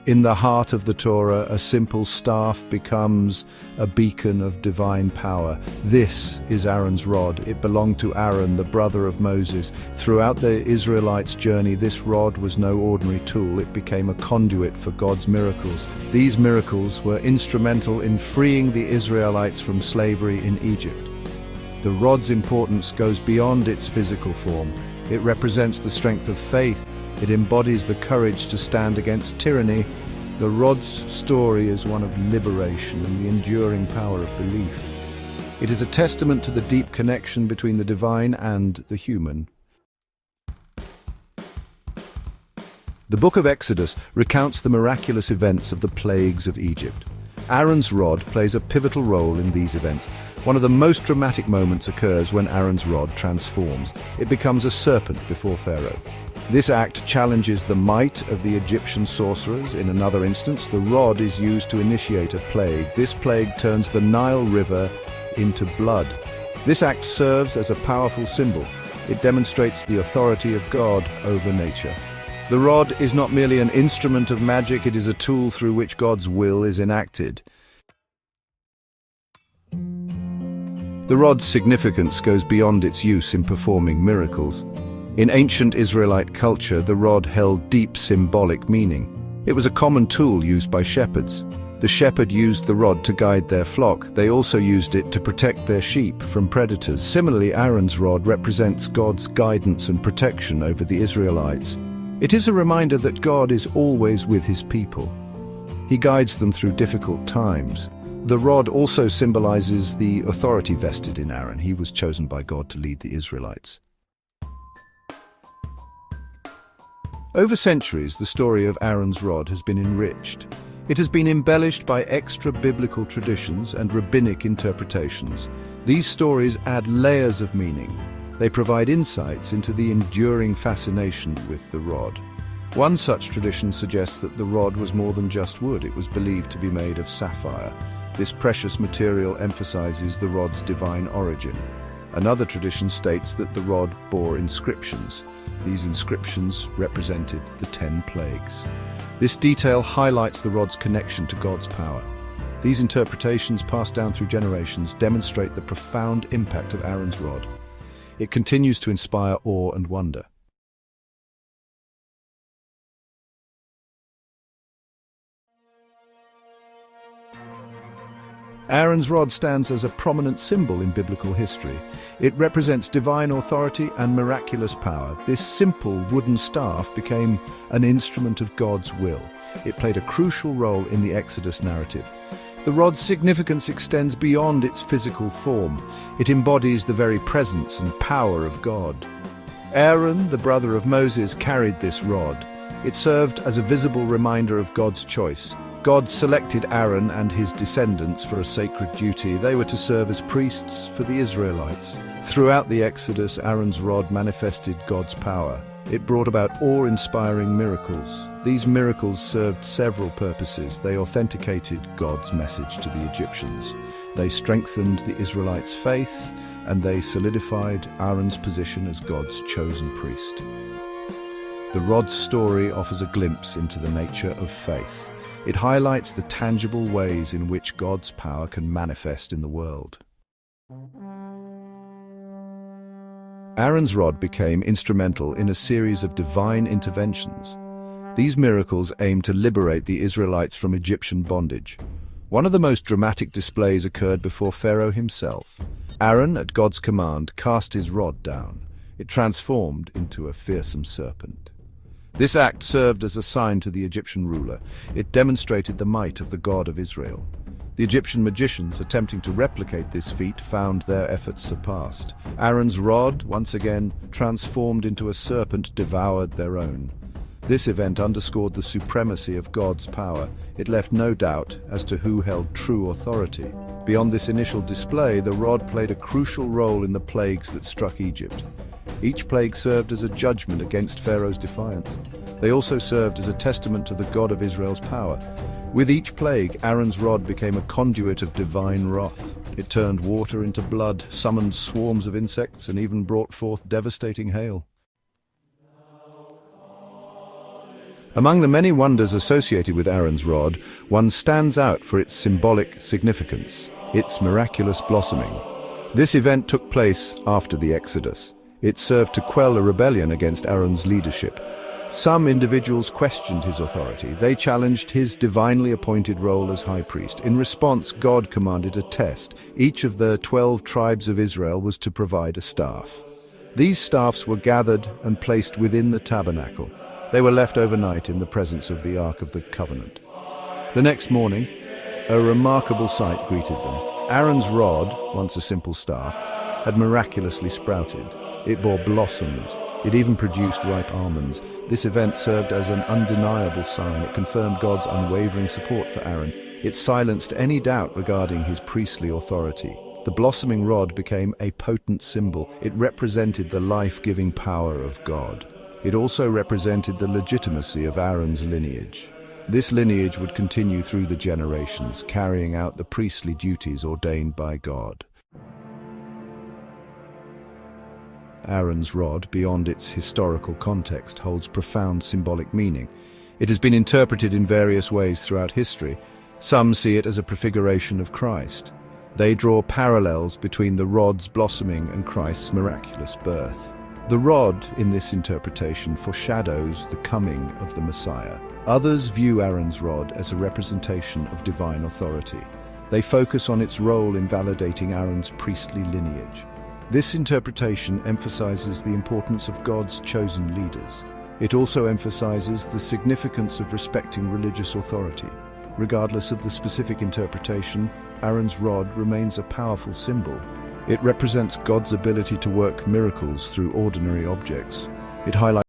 In the heart of the Torah, a simple staff becomes a beacon of divine power. This is Aaron's rod. It belonged to Aaron, the brother of Moses. Throughout the Israelites' journey, this rod was no ordinary tool. It became a conduit for God's miracles. These miracles were instrumental in freeing the Israelites from slavery in Egypt. The rod's importance goes beyond its physical form. It represents the strength of faith. It embodies the courage to stand against tyranny. The rod's story is one of liberation and the enduring power of belief. It is a testament to the deep connection between the divine and the human. The book of Exodus recounts the miraculous events of the plagues of Egypt. Aaron's rod plays a pivotal role in these events. One of the most dramatic moments occurs when Aaron's rod transforms. It becomes a serpent before Pharaoh. This act challenges the might of the Egyptian sorcerers. In another instance, the rod is used to initiate a plague. This plague turns the Nile River into blood. This act serves as a powerful symbol. It demonstrates the authority of God over nature. The rod is not merely an instrument of magic, it is a tool through which God's will is enacted. The rod's significance goes beyond its use in performing miracles. In ancient Israelite culture, the rod held deep symbolic meaning. It was a common tool used by shepherds. The shepherd used the rod to guide their flock. They also used it to protect their sheep from predators. Similarly, Aaron's rod represents God's guidance and protection over the Israelites. It is a reminder that God is always with his people. He guides them through difficult times. The rod also symbolizes the authority vested in Aaron. He was chosen by God to lead the Israelites. Over centuries, the story of Aaron's rod has been enriched. It has been embellished by extra-biblical traditions and rabbinic interpretations. These stories add layers of meaning. They provide insights into the enduring fascination with the rod. One such tradition suggests that the rod was more than just wood. It was believed to be made of sapphire. This precious material emphasizes the rod's divine origin. Another tradition states that the rod bore inscriptions. These inscriptions represented the 10 plagues. This detail highlights the rod's connection to God's power. These interpretations, passed down through generations, demonstrate the profound impact of Aaron's rod. It continues to inspire awe and wonder. Aaron's rod stands as a prominent symbol in biblical history. It represents divine authority and miraculous power. This simple wooden staff became an instrument of God's will. It played a crucial role in the Exodus narrative. The rod's significance extends beyond its physical form. It embodies the very presence and power of God. Aaron, the brother of Moses, carried this rod. It served as a visible reminder of God's choice. God selected Aaron and his descendants for a sacred duty. They were to serve as priests for the Israelites. Throughout the Exodus, Aaron's rod manifested God's power. It brought about awe-inspiring miracles. These miracles served several purposes. They authenticated God's message to the Egyptians. They strengthened the Israelites' faith, and they solidified Aaron's position as God's chosen priest. The rod's story offers a glimpse into the nature of faith. It highlights the tangible ways in which God's power can manifest in the world. Aaron's rod became instrumental in a series of divine interventions. These miracles aimed to liberate the Israelites from Egyptian bondage. One of the most dramatic displays occurred before Pharaoh himself. Aaron, at God's command, cast his rod down. It transformed into a fearsome serpent. This act served as a sign to the Egyptian ruler. It demonstrated the might of the God of Israel. The Egyptian magicians, attempting to replicate this feat, found their efforts surpassed. Aaron's rod, once again, transformed into a serpent, devoured their own. This event underscored the supremacy of God's power. It left no doubt as to who held true authority. Beyond this initial display, the rod played a crucial role in the plagues that struck Egypt. Each plague served as a judgment against Pharaoh's defiance. They also served as a testament to the God of Israel's power. With each plague, Aaron's rod became a conduit of divine wrath. It turned water into blood, summoned swarms of insects, and even brought forth devastating hail. Among the many wonders associated with Aaron's rod, one stands out for its symbolic significance, its miraculous blossoming. This event took place after the Exodus. It served to quell a rebellion against Aaron's leadership. Some individuals questioned his authority. They challenged his divinely appointed role as high priest. In response, God commanded a test. Each of the 12 tribes of Israel was to provide a staff. These staffs were gathered and placed within the tabernacle. They were left overnight in the presence of the Ark of the Covenant. The next morning, a remarkable sight greeted them. Aaron's rod, once a simple staff, had miraculously sprouted. It bore blossoms. It even produced ripe almonds. This event served as an undeniable sign. It confirmed God's unwavering support for Aaron. It silenced any doubt regarding his priestly authority. The blossoming rod became a potent symbol. It represented the life-giving power of God. It also represented the legitimacy of Aaron's lineage. This lineage would continue through the generations, carrying out the priestly duties ordained by God. Aaron's rod, beyond its historical context, holds profound symbolic meaning. It has been interpreted in various ways throughout history. Some see it as a prefiguration of Christ. They draw parallels between the rod's blossoming and Christ's miraculous birth. The rod, in this interpretation, foreshadows the coming of the Messiah. Others view Aaron's rod as a representation of divine authority. They focus on its role in validating Aaron's priestly lineage. This interpretation emphasizes the importance of God's chosen leaders. It also emphasizes the significance of respecting religious authority. Regardless of the specific interpretation, Aaron's rod remains a powerful symbol. It represents God's ability to work miracles through ordinary objects. It highlights